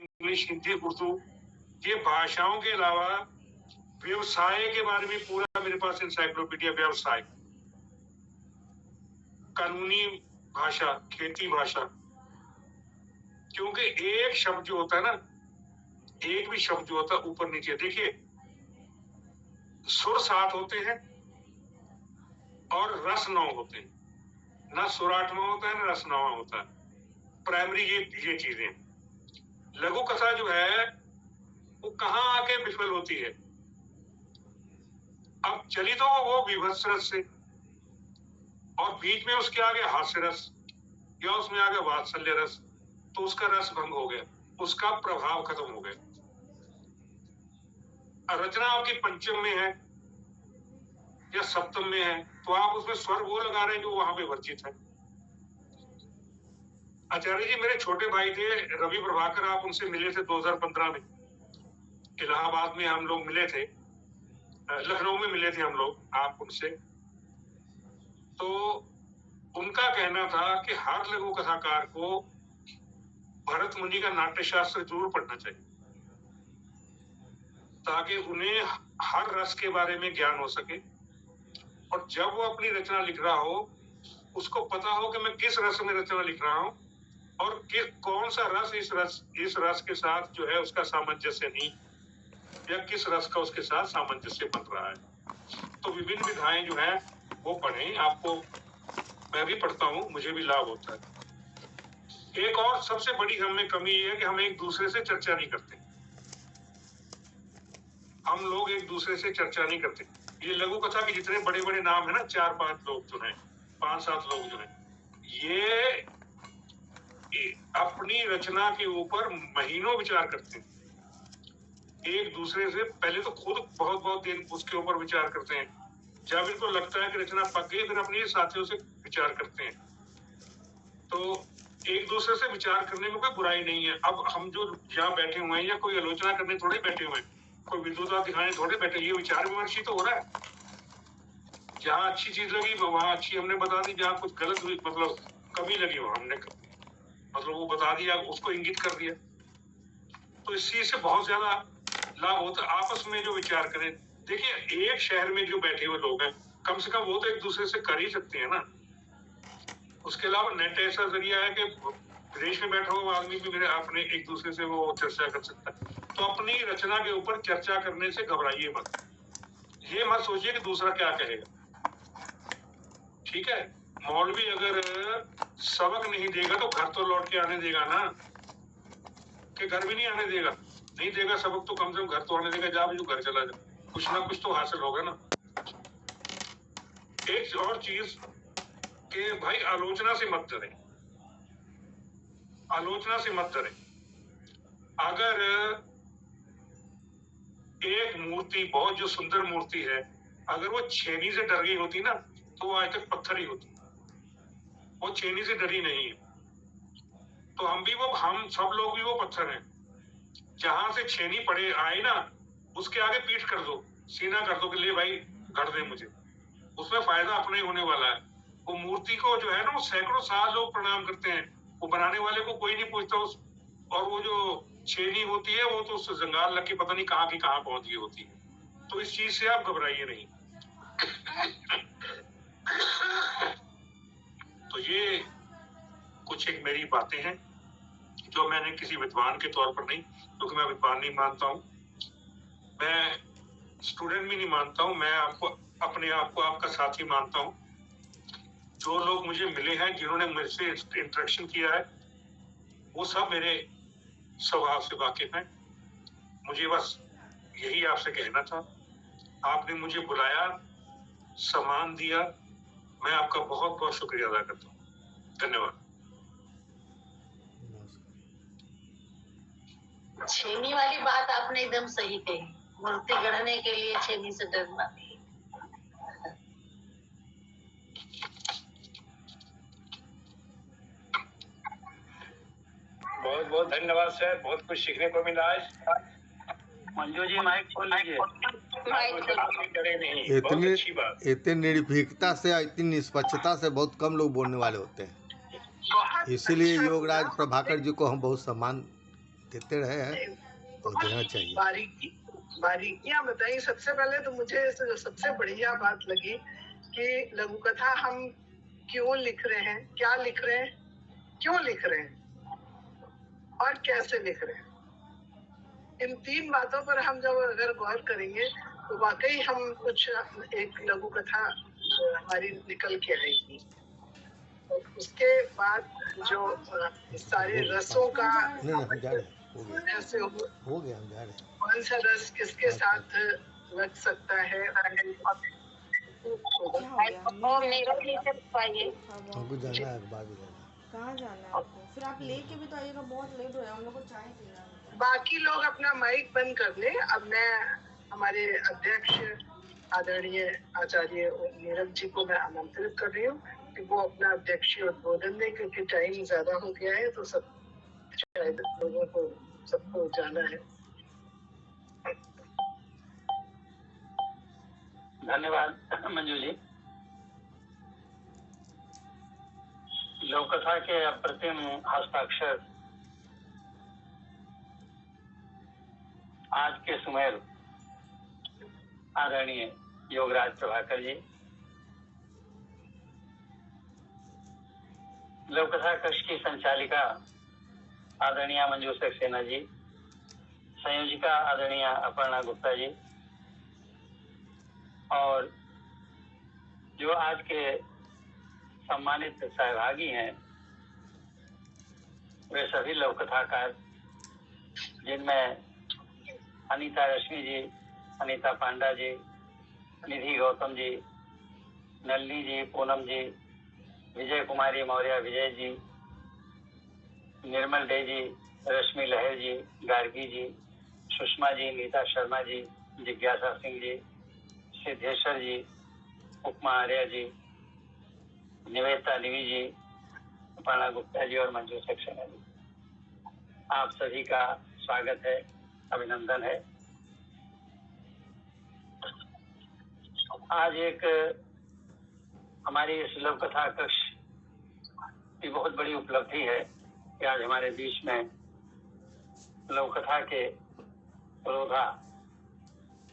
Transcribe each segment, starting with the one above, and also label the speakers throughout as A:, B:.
A: English, Hindi, Urdu, ये भाषाओं के अलावा व्यवसाय के बारे में पूरा मेरे पास इंसाइक्लोपीडिया, व्यवसाय, कानूनी भाषा, खेती भाषा, क्योंकि एक शब्द जो होता है ना, एक भी शब्द जो होता है ऊपर नीचे, देखिए सुर 7 होते हैं और रस 9 होते हैं, ना सुर 8वां होता है ना रस 9वां होता है, प्राइमरी ये चीजें। लघु कथा जो है वो कहाँ आके विफल होती है? अब चली तो वो विभत्स रस से, और बीच में उसके आगे हास्य रस या उसमें आगे वात्सल्य रस, तो उसका रस भंग हो गया, उसका प्रभाव खत्म हो गया। रचना आपकी पंचम में है या सप्तम में है, तो आप उसमें स्वर वो लगा रहे हैं जो वहां पे वर्जित है। आचार्य जी मेरे छोटे भाई थे रवि प्रभाकर, आप उनसे मिले थे 2015 में, इलाहाबाद में हम लोग मिले थे, लखनऊ में मिले थे हम लोग आप उनसे। तो उनका कहना था कि हर लघु कथाकार को भरत मुनि का नाट्य शास्त्र जरूर पढ़ना चाहिए, ताकि उन्हें हर रस के बारे में ज्ञान हो सके, और जब वो अपनी रचना लिख रहा हो उसको पता हो कि मैं किस रस में रचना लिख रहा हूं और कौन सा रस इस रस के साथ जो है उसका सामंजस्य नहीं, या किस रस का उसके साथ सामंजस्य बन रहा है। तो विभिन्न विधाएं जो है वो पढ़ें, आपको, मैं भी पढ़ता हूँ, मुझे भी लाभ होता है। एक और सबसे बड़ी हमें कमी ये है कि हम एक दूसरे से चर्चा नहीं करते, हम लोग एक दूसरे से चर्चा नहीं करते। ये लघु कथा के जितने बड़े बड़े नाम है ना, 4-5 लोग जो हैं, 5-7 लोग जो हैं, ये अपनी रचना के ऊपर महीनों विचार करते हैं, एक दूसरे से पहले तो खुद बहुत दिन उसके ऊपर विचार करते हैं, जब इनको लगता है कि रचना पक गई फिर अपने साथियों से विचार करते हैं। तो एक दूसरे से विचार करने में कोई बुराई नहीं है। अब हम जो यहाँ बैठे हुए हैं या कोई आलोचना करने थोड़े बैठे हुए हैं, कोई विद्वता दिखाने थोड़े बैठे, ये विचार विमर्श ही तो हो रहा है। जहाँ अच्छी चीज लगी वहां अच्छी हमने बता दी, जहाँ कुछ गलत हुई मतलब कमी लगी वहां हमने मतलब वो बता दिया, उसको इंगित कर दिया। तो इस चीज से बहुत ज्यादा लाभ होता है, आपस में जो विचार करें। देखिए एक शहर में जो बैठे हुए लोग हैं, कम से कम वो तो एक दूसरे से कर ही सकते हैं ना। उसके अलावा नेट ऐसा जरिया है कि विदेश में बैठा हुआ आदमी भी मेरे अपने एक दूसरे से वो चर्चा कर सकता है। तो अपनी रचना के ऊपर चर्चा करने से घबराइए मत, ये मत सोचिए कि दूसरा क्या कहेगा। ठीक है, मौलवी अगर सबक नहीं देगा तो घर तो लौट के आने देगा ना, कि घर भी नहीं आने देगा, नहीं देगा सबक तो कम से कम घर तो आने देगा, जा भी घर चला जा, कुछ ना कुछ तो हासिल होगा ना। एक और चीज कि भाई आलोचना से मत डरें, आलोचना से मत डरें। अगर एक मूर्ति बहुत जो सुंदर मूर्ति है, अगर वो छेनी से डर गई होती ना तो वो आज तक पत्थर ही होती, वो छेनी से डरी नहीं है। तो हम सब लोग भी वो पत्थर हैं, जहां से छेनी पड़े आए ना उसके आगे पीठ कर दो, सीना कर दो कि ले भाई गढ़ दे मुझे, उसमें फायदा अपने ही होने वाला है। वो मूर्ति को जो है ना वो सैकड़ों साल लोग प्रणाम करते हैं, वो बनाने वाले को कोई नहीं पूछता उस, और वो जो छेनी होती है वो तो उससे जंगाल लग के पता नहीं कहाँ की कहाँ पहुंच गई होती है। तो इस चीज से आप घबराइए नहीं। तो ये कुछ एक मेरी बातें हैं जो मैंने किसी विद्वान के तौर पर नहीं, क्योंकि मैं विद्वान नहीं मानता हूँ, मैं स्टूडेंट भी नहीं मानता हूँ, मैं आपको अपने आप को आपका साथी मानता हूँ। जो लोग मुझे मिले हैं, जिन्होंने मेरे से इंटरेक्शन किया है, वो सब मेरे स्वभाव से वाकिफ हैं। मुझे बस यही आपसे कहना था, आपने मुझे बुलाया, सम्मान दिया, मैं आपका बहुत बहुत शुक्रिया अदा करता हूँ। धन्यवाद।
B: छेनी वाली बात आपने एकदम सही कही, मूर्ति गढ़ने के लिए छेनी से डरना नहीं।
A: बहुत बहुत धन्यवाद सर, बहुत कुछ सीखने को मिला आज।
C: मंजू जी माइक खोल लीजिए।
D: इतनी निर्भीकता से, इतनी निष्पक्षता से बहुत कम लोग बोलने वाले होते हैं, इसीलिए योगराज प्रभाकर जी को हम बहुत सम्मान देते रहे हैं तो देना चाहिए।
E: बारीकियां बताई। सबसे पहले तो मुझे सबसे बढ़िया बात लगी कि लघु कथा हम क्यों लिख रहे हैं, क्या लिख रहे हैं, क्यों लिख रहे हैं और कैसे लिख रहे हैं। इन 3 बातों पर हम जब अगर गौर करेंगे तो वाकई हम कुछ एक लघु कथा हमारी निकल के आएगी। तो उसके बाद जो सारे रसों का
D: नहीं हम जा रहे हैं,
E: ऐसे
D: हो गया हम जा रहे हैं।
E: कौन सा रस किसके साथ लग सकता है,
B: और नीरव जी से पाइए।
D: हमको जाना है बाद में जाना है।
F: कहाँ जाना है आपको? फिर आप लेके भी तो आइएगा, बहुत लेट हो रहा है, हम लोग को चाय चाहिए।
E: बाकी लोग अपना माइक बंद कर ले। अब मैं हमारे अध्यक्ष आदरणीय आचार्य नीरव जी को मैं आमंत्रित कर रही हूँ कि वो अपना अध्यक्षीय उद्बोधन दें, क्योंकि टाइम ज्यादा हो गया है तो सब शायद लोगों को सबको जाना है।
C: धन्यवाद मंजू जी। लोक कथा के अप्रतिम हस्ताक्षर आज के सुमेर आदरणीय योगराज प्रभाकर जी, लोक कथा कक्ष की संचालिका आदरणीय मंजू सक्सेना जी, संयोजिका आदरणीय अपर्णा गुप्ता जी, और जो आज के सम्मानित सहभागी हैं वे सभी लोक कथाकार, जिनमें अनीता रश्मि जी, अनीता पांडा जी, निधि गौतम जी, नलिनी जी, पूनम जी, विजय कुमारी मौर्य विजय जी, निर्मल डे जी, रश्मि लहर जी, गार्गी जी, सुषमा जी, नीता शर्मा जी, जिज्ञासा सिंह जी, सिद्धेश्वर जी, उपमा आर्या जी, निवेदिता निवी जी, अपर्णा गुप्ता जी और मंजू सक्सेना जी, आप सभी का स्वागत है, अभिनंदन है। आज एक हमारी इस लोक कथा कक्ष की बहुत बड़ी उपलब्धि है कि आज हमारे बीच में लोक कथा के पुरोधा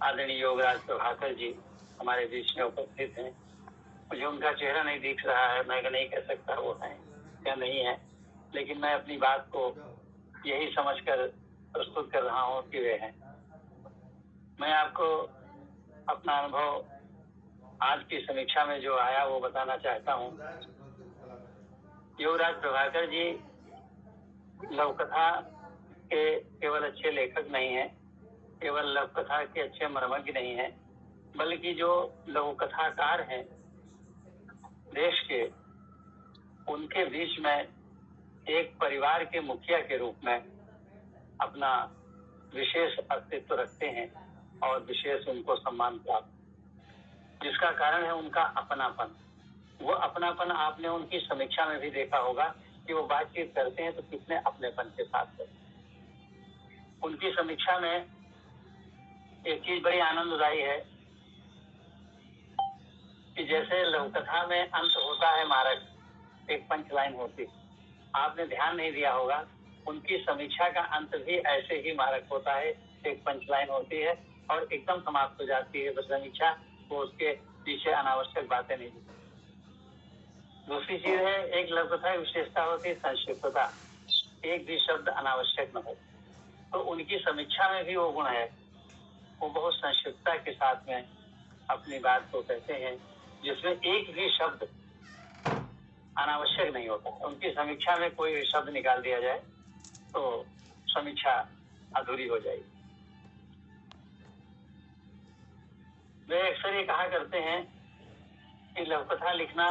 C: आदरणीय योगराज प्रभाकर जी हमारे बीच में उपस्थित हैं। मुझे उनका चेहरा नहीं दिख रहा है, मैं नहीं कह सकता वो है या नहीं है, लेकिन मैं अपनी बात को यही समझकर प्रस्तुत कर रहा हूँ कि वे हैं। मैं आपको अपना अनुभव आज की समीक्षा में जो आया वो बताना चाहता हूँ। योगराज प्रभाकर जी लोक कथा के केवल अच्छे लेखक नहीं हैं, केवल लोक कथा के अच्छे मर्मज्ञ नहीं हैं, बल्कि जो लोक कथाकार हैं देश के, उनके बीच में एक परिवार के मुखिया के रूप में अपना विशेष अस्तित्व रखते हैं और विशेष उनको सम्मान प्राप्त, जिसका कारण है उनका अपनापन। वो अपनापन आपने उनकी समीक्षा में भी देखा होगा कि वो बातचीत करते हैं तो कितने अपनेपन के साथ करते हैं। उनकी समीक्षा में एक चीज बड़ी आनंददायी है कि जैसे लोक कथा में अंत होता है मारक, एक पंच लाइन होती, आपने ध्यान नहीं दिया होगा, उनकी समीक्षा का अंत भी ऐसे ही मारक होता है, एक पंच लाइन होती है और एकदम समाप्त हो जाती है समीक्षा, वो उसके पीछे अनावश्यक बातें नहीं दिखती। दूसरी चीज है, एक लोक कथा की विशेषता होती है संक्षिप्तता, एक भी शब्द अनावश्यक न हो। तो उनकी समीक्षा में भी वो गुण है, वो बहुत संक्षिप्तता के साथ में अपनी बात को कहते हैं, जिसमें एक भी शब्द अनावश्यक नहीं होता। उनकी समीक्षा में कोई भी शब्द निकाल दिया जाए तो समीक्षा अधूरी हो जाएगी। वे अक्सर ये कहा करते हैं कि लोक कथा लिखना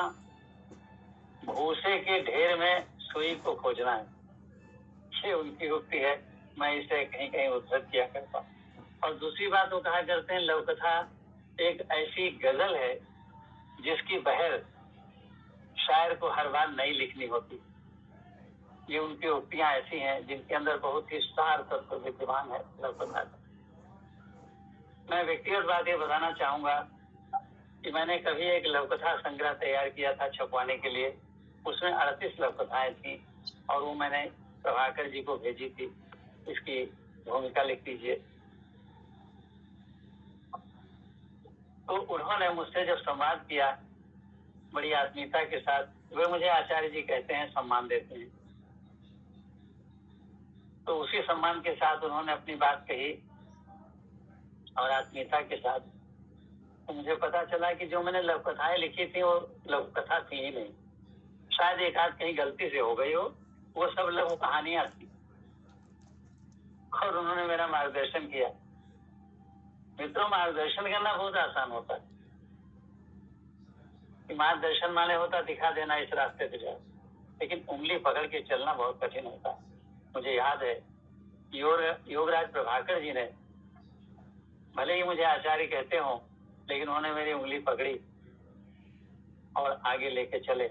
C: भूसे के ढेर में सुई को खोजना है, ये उनकी उक्ति है, मैं इसे कहीं कहीं उद्धृत किया करता हूँ। और दूसरी बात वो कहा करते हैं, लोक कथा एक ऐसी गजल है जिसकी बहर शायर को हर बार नई लिखनी होती। ये उनकी उक्तियां ऐसी हैं जिनके अंदर बहुत ही सार तत्व विद्यमान है लोक कथा का। मैं व्यक्तिगत बात ये बताना चाहूंगा कि मैंने कभी एक लोक कथा संग्रह तैयार किया था छपवाने के लिए, उसमें 38 लोक कथाएं थी और वो मैंने प्रभाकर जी को भेजी थी। इसकी भूमिका लिख दीजिए। तो उन्होंने मुझसे जब संवाद किया बड़ी आत्मीयता के साथ, वे मुझे आचार्य जी कहते हैं, सम्मान देते हैं। तो उसी सम्मान के साथ उन्होंने अपनी बात कही और आत्मीयता के साथ। तो मुझे पता चला कि जो मैंने लघु कथाएं लिखी थी वो लघु कथा थी ही नहीं, शायद एक आध कहीं गलती से हो गई हो, वो सब लघु कहानियां थी। और उन्होंने मेरा मार्गदर्शन किया। मित्रों, मार्गदर्शन करना बहुत आसान होता है। मार्गदर्शन माने होता दिखा देना इस रास्ते पे जाओ, लेकिन उंगली पकड़ के चलना बहुत कठिन होता है। मुझे याद है योगराज प्रभाकर जी ने, भले ही मुझे आचार्य कहते हो, लेकिन उन्होंने मेरी उंगली पकड़ी और आगे लेके चले।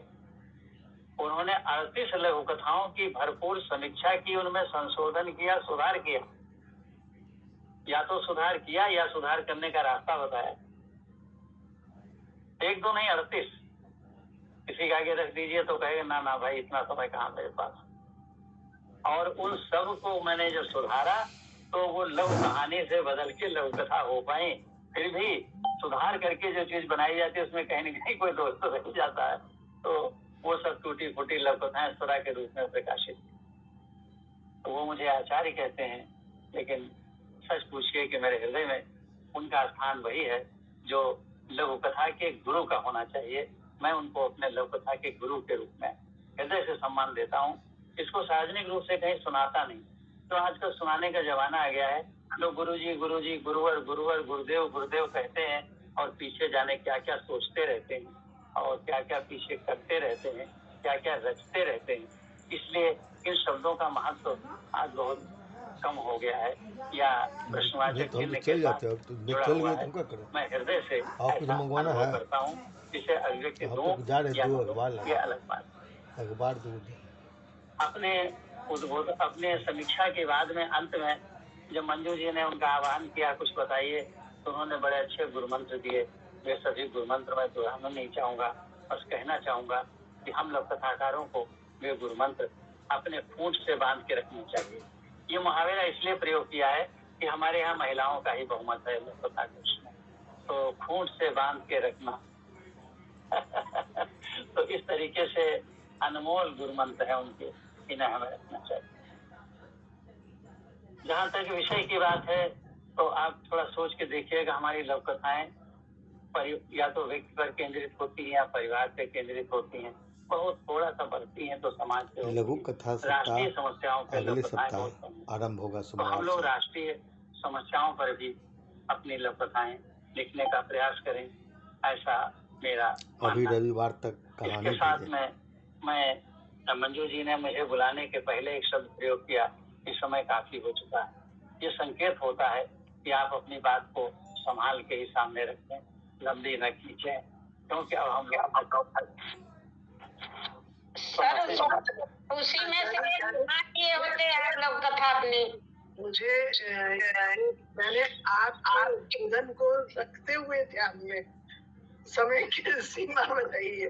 C: उन्होंने 38 लघु कथाओं की भरपूर समीक्षा की, उनमें संशोधन किया, सुधार किया। या तो सुधार किया या सुधार करने का रास्ता बताया। एक दो नहीं, 38। किसी के आगे रख दीजिए तो कहेगा ना ना भाई, इतना समय कहाँ मेरे पास। और उन सब को मैंने जब सुधारा तो वो लघु कहानी से बदल के लघु कथा हो पाए। फिर भी सुधार करके जो चीज बनाई जाती है उसमें कहीं न कहीं कोई दोष तो रह जाता है। तो वो सब टूटी फूटी लघु कथाएं स्वरा के रूप में प्रकाशित। तो वो मुझे आचार्य कहते हैं, लेकिन सच पूछिए कि मेरे हृदय में उनका स्थान वही है जो लघु कथा के गुरु का होना चाहिए। मैं उनको अपने लघु कथा के गुरु के रूप में हृदय से सम्मान देता हूँ। इसको सार्वजनिक रूप से कहीं सुनाता नहीं, तो आजकल सुनाने का जमाना आ गया है। लोग गुरुजी गुरुजी, गुरुवर गुरुवर, गुरुदेव गुरुदेव कहते हैं और पीछे जाने क्या क्या सोचते रहते हैं और क्या क्या पीछे करते रहते हैं, क्या क्या रचते रहते हैं। इसलिए इन शब्दों का महत्व आज बहुत कम हो गया है या प्रश्नवाचक चिन्ह के साथ जुड़ा हुआ है। मैं हृदय से ऐसा अनुभव करता हूँ। जिसे अभिव्यक्ति दूं या ये अलग बात।
D: अखबार
C: अपने समीक्षा के बाद में अंत में जब मंजू जी ने उनका आह्वान किया कुछ बताइए, तो उन्होंने बड़े अच्छे गुरु मंत्र दिए। वे सभी गुरु मंत्र मैं दोहराना नहीं चाहूंगा, बस कहना चाहूंगा कि हम लोग कथाकारों को वे गुरु मंत्र अपने फूंट से बांध के रखने चाहिए। ये मुहावरा इसलिए प्रयोग किया है कि हमारे यहाँ महिलाओं का ही बहुमत है कथा में, तो फूंट से बांध के रखना तो इस तरीके से अनमोल गुरु मंत्र है उनके, इन्हें हमें रखना चाहिए। जहाँ तक विषय की बात है तो आप थोड़ा सोच के देखिएगा, हमारी लघु कथाएं या तो व्यक्ति पर केंद्रित होती हैं या परिवार पे केंद्रित होती हैं। बहुत थोड़ा सा बढ़ती हैं तो समाज से
D: लघु कथा
C: राष्ट्रीय समस्याओं पर
D: अगले सप्ताह आरंभ होगा।
C: तो हम लोग राष्ट्रीय समस्याओं पर भी अपनी लघु कथाएं लिखने का प्रयास करें, ऐसा मेरा
D: अभी रविवार तक कहानी।
C: इसके साथ में मैं मंजू जी ने मुझे बुलाने के पहले एक शब्द प्रयोग किया कि समय काफी हो चुका है। ये संकेत होता है कि आप अपनी बात को संभाल के ही सामने रखें, लंबी न खींचें, क्योंकि अब हम
B: सर उसी में से होते हैं लोग कथा अपनी।
E: मुझे मैंने आपके उद्बोधन को रखते हुए ध्यान में समय की सीमा बताइए।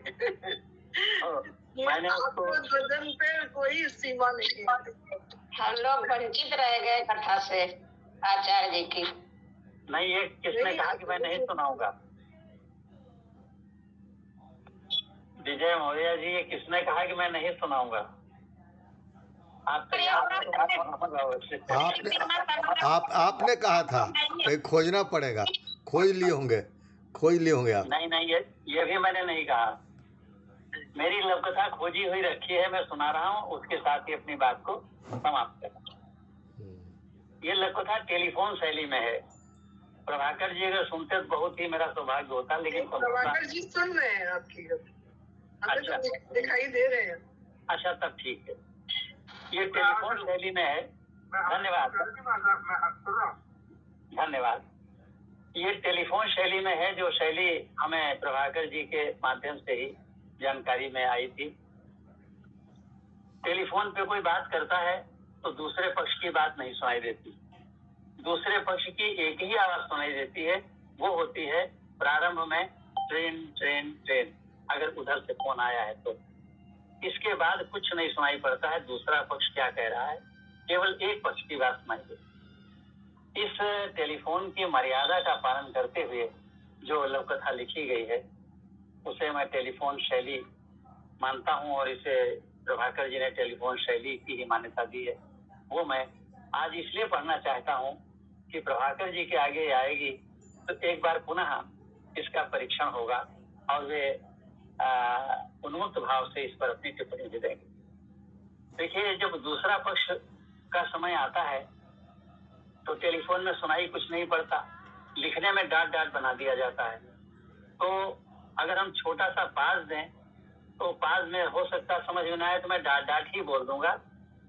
E: आपको उद्बोधन पे कोई सीमा नहीं है।
B: हम लोग वंचित रह गए कथा से आचार्य जी की।
C: नहीं, ये किसने कहा कि मैं नहीं सुनाऊंगा? विजय मौर्य जी, ये किसने कहा कि मैं नहीं सुनाऊंगा?
D: आपने कहा था, कहीं खोजना पड़ेगा। खोज लिए होंगे आप।
C: नहीं, ये भी मैंने नहीं कहा। मेरी लघु कथा खोजी हुई रखी है, मैं सुना रहा हूँ, उसके साथ ही अपनी बात को समाप्त कर रहा हूँ। ये लघु कथा टेलीफोन शैली में है। प्रभाकर जी अगर सुनते तो बहुत ही मेरा सौभाग्य होता, लेकिन
E: प्रभाकर जी सुन रहे हैं आपकी। अच्छा, तो दिखाई दे रहे हैं।
C: अच्छा, तब ठीक है। ये टेलीफोन शैली में है। धन्यवाद। ये टेलीफोन शैली में है, जो शैली हमें प्रभाकर जी के माध्यम से ही जानकारी में आई थी। टेलीफोन पे कोई बात करता है तो दूसरे पक्ष की बात नहीं सुनाई देती। दूसरे पक्ष की एक ही आवाज सुनाई देती है, वो होती है प्रारंभ में ट्रेन ट्रेन ट्रेन, अगर उधर से फोन आया है तो। इसके बाद कुछ नहीं सुनाई पड़ता है दूसरा पक्ष क्या कह रहा है, केवल एक पक्ष की बात सुनाइए। इस टेलीफोन की मर्यादा का पालन करते हुए जो लव कथा लिखी गई है उसे मैं टेलीफोन शैली मानता हूं और इसे प्रभाकर जी ने टेलीफोन शैली की ही मान्यता दी है। वो मैं आज इसलिए पढ़ना चाहता हूं कि प्रभाकर जी के आगे आएगी तो एक बार पुनः इसका परीक्षण होगा और वे उन्मुक्त भाव से इस पर अपनी टिप्पणी भी देंगे। देखिए, जब दूसरा पक्ष का समय आता है तो टेलीफोन में सुनाई कुछ नहीं पड़ता, लिखने में डांट डांट बना दिया जाता है। तो अगर हम छोटा सा पाज दें तो पाज में हो सकता समझ में ना आए तो मैं डांट डांट ही बोल दूंगा,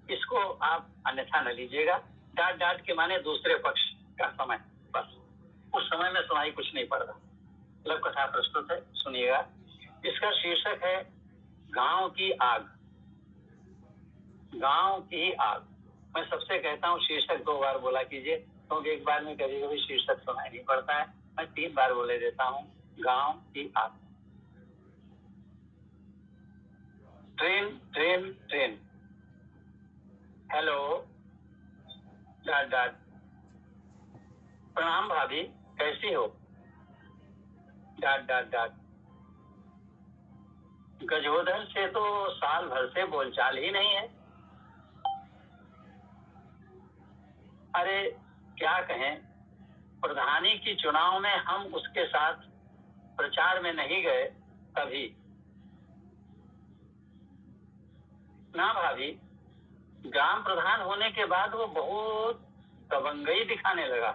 C: इसको आप अन्यथा न लीजिएगा। डांट डांट के माने दूसरे पक्ष का समय, बस उस समय में सुनाई कुछ नहीं पड़ रहा। लव कथा प्रस्तुत है, सुनिएगा। इसका शीर्षक है गांव की आग। गांव की आग। मैं सबसे कहता हूँ शीर्षक 2 बार बोला कीजिए, क्योंकि एक बार में कभी कभी शीर्षक सुनाई नहीं पड़ता है। मैं 3 बार बोले देता हूँ। गांव की आग। Train train train, hello, dot dot, प्रणाम भाभी, कैसी हो, डाट डाट डाट। गजोदर से तो साल भर से बोलचाल ही नहीं है। अरे क्या कहें, प्रधानी की चुनाव में हम उसके साथ प्रचार में नहीं गए तभी। ना भाभी, ग्राम प्रधान होने के बाद वो बहुत दबंगई दिखाने लगा।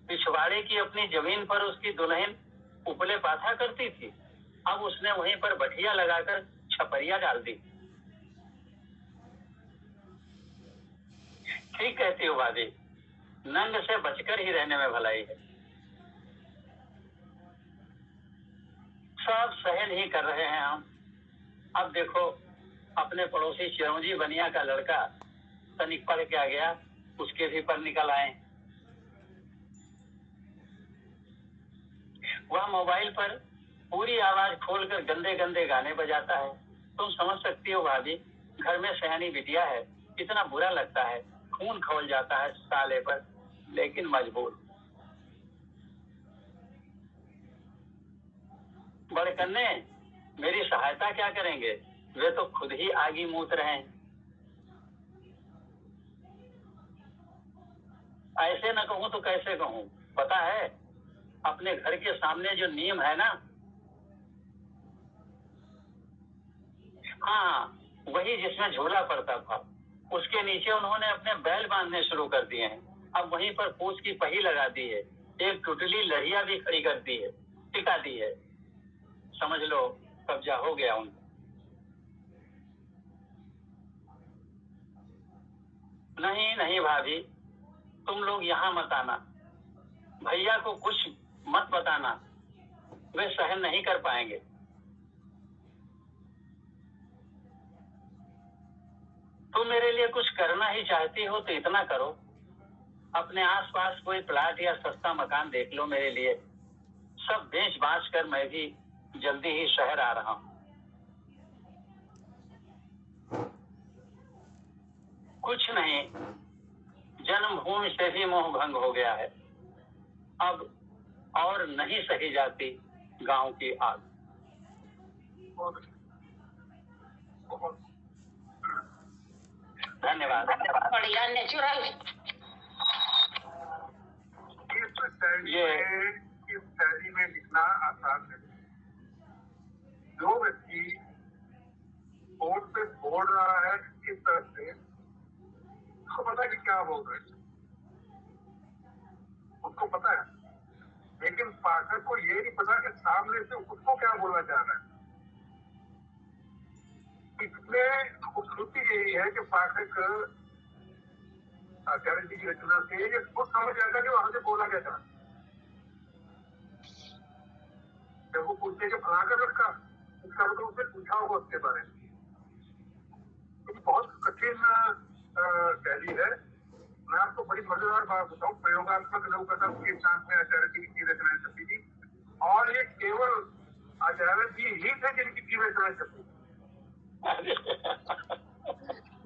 C: पिछवाड़े की अपनी जमीन पर उसकी दुल्हन उपले पाथा करती थी, अब उसने वहीं पर बठिया लगाकर छपरिया डाल दी। ठीक कहती हो भाभी, नंग से बचकर ही रहने में भलाई है। सब सहन ही कर रहे हैं हम। अब देखो, अपने पड़ोसी चिरंजी बनिया का लड़का तनिक पढ़ के आ गया, उसके भी पर निकल आए। वह मोबाइल पर पूरी आवाज खोलकर गंदे गंदे गाने बजाता है। तुम समझ सकती हो भाभी, घर में सयानी बिटिया है, कितना बुरा लगता है, खून खौल जाता है साले पर, लेकिन मजबूर। बड़कन्ने मेरी सहायता क्या करेंगे, वे तो खुद ही आगी मूत रहे हैं। ऐसे न कहूं तो कैसे कहूं, पता है अपने घर के सामने जो नीम है ना, हाँ वही जिसमें झूला पड़ता था, उसके नीचे उन्होंने अपने बैल बांधने शुरू कर दिए हैं। अब वहीं पर पूछ की पही लगा दी है, एक टुटली लड़िया भी खड़ी कर दी है, टिका दी है। समझ लो कब्जा हो गया उनका। नहीं नहीं भाभी, तुम लोग यहाँ मत आना, भैया को कुछ मत बताना, वे सहन नहीं कर पाएंगे। तुम मेरे लिए कुछ करना ही चाहती हो तो इतना करो, अपने आसपास कोई प्लाट या सस्ता मकान देख लो मेरे लिए। सब बेच बांच कर मैं भी जल्दी ही शहर आ रहा हूं। कुछ नहीं, जन्मभूमि से भी मोह भंग हो गया है, अब और नहीं सही जाती गांव की आग। धन्यवाद।
B: बढ़िया नेचुरल।
A: इस शैली में लिखना आसान है। जो व्यक्ति बोर्ड पे बोल रहा है इस तरह से, उसको पता है कि क्या बोल रहे हैं, उसको पता है, लेकिन पाठक को ये नहीं पता कि सामने से उसको क्या बोलना चाह रहा है। इसमें खूबसूरती यही है कि पाठक आचार्य जी की रचना से ये खुद समझ जाएगा कि वहां से बोला क्या था। जब वो पूछते कि फला कर रखा, उसका मतलब उसने पूछा होगा उसके बारे में। तो बहुत कठिन शैली है। मैं आपको बड़ी मजेदार बात बताऊं, प्रयोगात्मक लघुकथा के साथ में आचार्य जी की रचनाएं छपी थी, और ये केवल आचार्य जी ही थे जिनकी की रचनाएं छपी।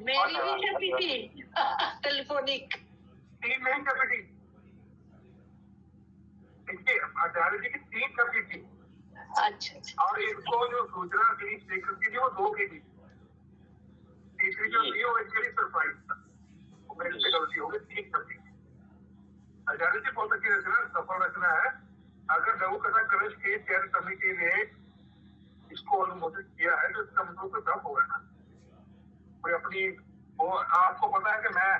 B: मेरी भी छपी थी टेलीफोनिक।
A: 3 नहीं छपी थी, देखिए आचार्य जी की 3 छपी थी।
B: अच्छा।
A: और इसको जो सूचना थी शेखर की थी वो 2 की थी। तीसरी जो थी वो एक्चुअली सरप्राइज था, वो मेरे से गलती हो गई, 3 छपी थी। आचार्य जी बहुत अच्छी रचना, सफल रचना है। अगर लघु कथा कलश के चयन समिति ने इसको अनुमोदित किया है तो इसका मतलब तो दम होगा ना। कोई अपनी वो आपको पता है कि मैं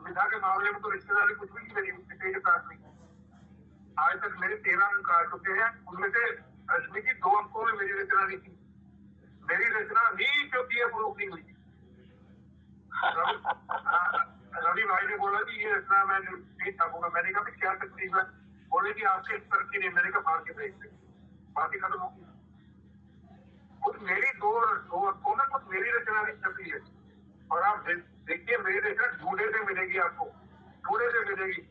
A: विधा के मामले में तो रिश्तेदारी कुछ भी नहीं करी किसी के साथ नहीं। आज तक मेरे 13 अंक आ चुके हैं, उनमें से रश्मि की 2 अंकों में मेरी रचना लिखी। मेरी रचना भी जो थी प्रूफ नहीं हुई। रवि भाई ने बोला कि ये रचना मैं नहीं छापूंगा। मैंने कहा क्या तकलीफ है? बोले कि आपके स्तर की नहीं। मैंने कहा फाड़ के भेज दे, बाकी खत्म होगी। खुद मेरी 2 अंकों में खुद मेरी रचना नहीं छपी है। और आप देखिए मेरी रचना ढूंढे से मिलेगी, आपको ढूंढे से मिलेगी।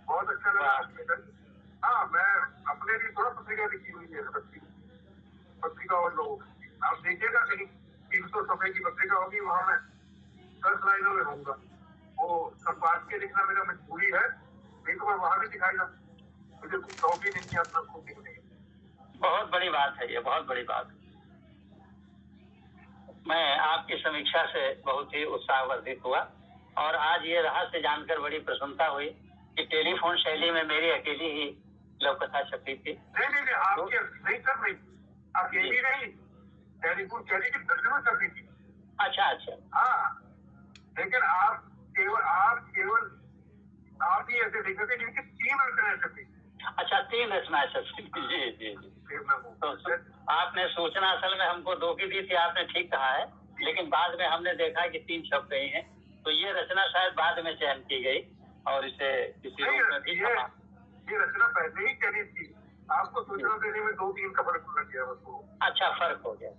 A: बहुत अच्छा लगा। हाँ, मैं अपने लिए थोड़ा पत्रिका लिखी हुई है, पत्रिका और लोगों की। आप देखिएगा कहीं 300 सफे की पत्रिका होगी, वहां मैं 10 लाइनों में होऊंगा। वो संपादकीय लिखना मेरा मजबूरी है, नहीं तो मैं वहां भी दिखाएगा। मुझे कुछ शौक ही नहीं किया अपना खुद लिखने की।
C: बहुत बड़ी बात है ये, बहुत बड़ी बात। मैं आपकी समीक्षा से बहुत ही उत्साहवर्धित हुआ और आज ये रहस्य जानकर बड़ी प्रसन्नता हुई कि टेलीफोन शैली में मेरी अकेली ही लघुकथा छपी थी।
A: नहीं, आपके नहीं सर, नहीं अकेली नहीं, टेलीफोन शैली की दर्जनों छपी थी।
C: अच्छा।
A: हाँ, लेकिन आप ही ऐसे लिखे थे जिनकी 3 रचनाएं छपी।
C: अच्छा, 3 रचनाएं छपी थी। जी। तो आपने सूचना असल में हमको 2 की दी थी, आपने ठीक कहा है, लेकिन बाद में हमने देखा कि 3 छप गई हैं। तो ये रचना शायद बाद में चयन की गई और इसे किसी रूप में भी
A: ये रचना पहले ही चली थी। आपको सूचना देने में 2-3 का फर्क लग गया उसको।
C: अच्छा, फर्क हो गया।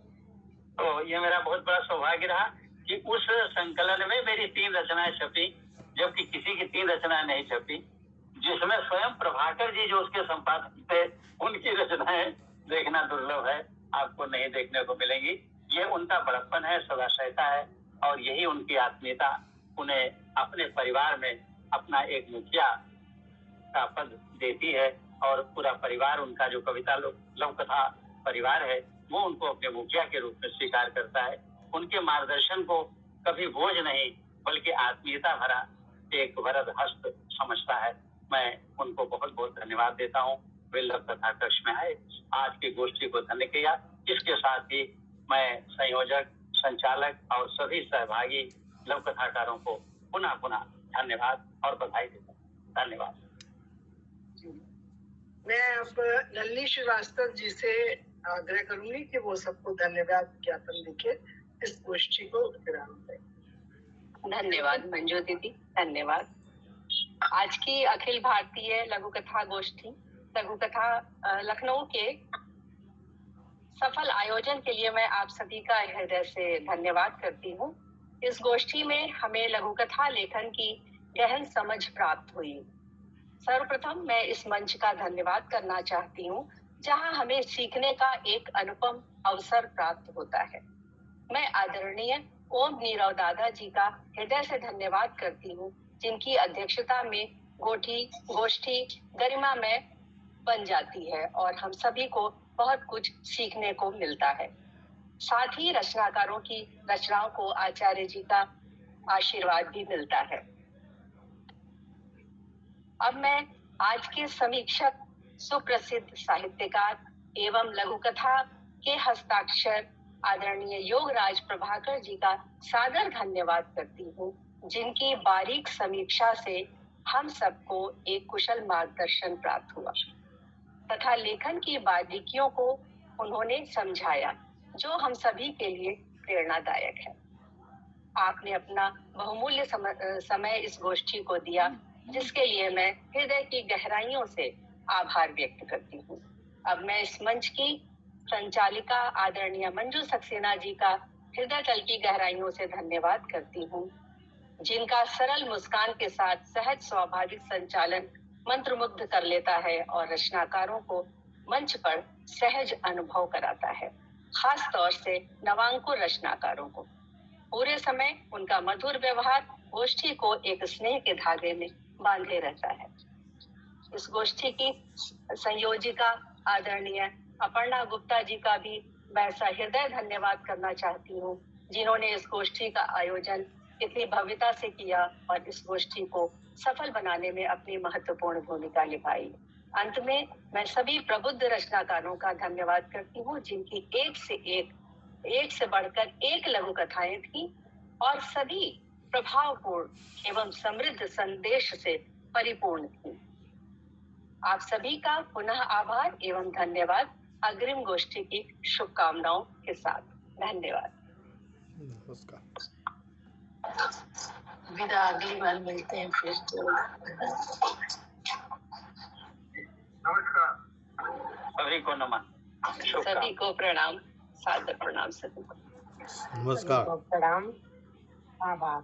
C: तो ये मेरा बहुत बड़ा सौभाग्य रहा कि उस संकलन में मेरी 3 रचनाएं छपी, जबकि किसी की 3 रचनाएं नहीं छपी, जिसमें स्वयं प्रभाकर जी जो उसके संपादक थे उनकी रचनाएं देखना दुर्लभ है, आपको नहीं देखने को मिलेंगी। ये उनका बड़प्पन है, सदाशयता है और यही उनकी आत्मीयता उन्हें अपने परिवार में अपना एक मुखिया का पद देती है और पूरा परिवार उनका जो कविता लघुकथा परिवार है वो उनको अपने मुखिया के रूप में स्वीकार करता है। उनके मार्गदर्शन को कभी बोझ नहीं बल्कि आत्मीयता भरा एक वरद हस्त समझता है। मैं उनको बहुत बहुत धन्यवाद देता हूँ। वे लघुकथा कक्ष में आए, आज की गोष्ठी को धन्य किया। इसके साथ ही मैं संयोजक, संचालक और सभी सहभागी लघुकथाकारों को पुनः धन्यवाद और बधाई देता हूँ। धन्यवाद।
E: मैं अब नलिनी श्रीवास्तव जी से आग्रह करूंगी कि वो सबको धन्यवाद ज्ञापन लिखे, इस गोष्ठी को विराम दें।
G: धन्यवाद मंजू दीदी, धन्यवाद। आज की अखिल भारतीय लघुकथा गोष्ठी लघुकथा लखनऊ के सफल आयोजन के लिए मैं आप सभी का हृदय से धन्यवाद करती हूँ। इस गोष्ठी में हमें लघुकथा लेखन की गहन समझ प्राप्त हुई। सर्वप्रथम मैं इस मंच का धन्यवाद करना चाहती हूँ जहाँ हमें सीखने का एक अनुपम अवसर प्राप्त होता है। मैं आदरणीय ओम नीरव दादा जी का हृदय से धन्यवाद करती हूँ जिनकी अध्यक्षता में गोष्ठी गरिमा में बन जाती है और हम सभी को बहुत कुछ सीखने को मिलता है। साथ ही रचनाकारों की रचनाओं को आचार्य जी का आशीर्वाद भी मिलता है। अब मैं आज के समीक्षक सुप्रसिद्ध साहित्यकार एवं लघुकथा के हस्ताक्षर आदरणीय योगराज प्रभाकर जी का सादर धन्यवाद करती हूँ जिनकी बारीक समीक्षा से हम सबको एक कुशल मार्गदर्शन प्राप्त हुआ तथा लेखन की बारीकियों को उन्होंने समझाया जो हम सभी के लिए प्रेरणादायक है। आपने अपना बहुमूल्य समय इस गोष्ठी को दिया जिसके लिए मैं हृदय की गहराइयों से आभार व्यक्त करती हूँ। अब मैं इस मंच की संचालिका आदरणीय मंजू सक्सेना जी का हृदय तल की गहराइयों से धन्यवाद करती हूँ जिनका सरल मुस्कान के साथ सहज स्वाभाविक संचालन मंत्रमुग्ध कर लेता है और रचनाकारों को मंच पर सहज अनुभव कराता है। खास तौर से नवांकुर रचनाकारों को। पूरे समय उनका मधुर व्यवहार गोष्ठी को एक स्नेह के धागे में बांधे रहता है। इस गोष्ठी की संयोजिका आदरणीय अपर्णा गुप्ता जी का भी मैं सहृदय धन्यवाद करना चाहती हूँ, जिन्होंने इस गोष्ठी का आयोजन इतनी भव्यता से किया और इस गोष्ठी को सफल बनाने में अपनी महत्वपूर्ण भूमिका निभाई। अंत में मैं सभी प्रबुद्ध रचनाकारों का धन्यवाद करती हूँ, जिनकी एक से बढ़कर एक लघु कथाएं थी और सभी प्रभावपूर्ण एवं समृद्ध संदेश से परिपूर्ण थी। आप सभी का पुनः आभार एवं धन्यवाद। अग्रिम गोष्ठी की शुभकामनाओं के साथ धन्यवाद।
D: नमस्कार।
B: विदा, अगली बार मिलते हैं फिर।
A: नमस्कार।
C: सभी को नमन,
G: सभी को प्रणाम, सादर प्रणाम सभी को।
D: नमस्कार।
E: प्रणाम, आभार।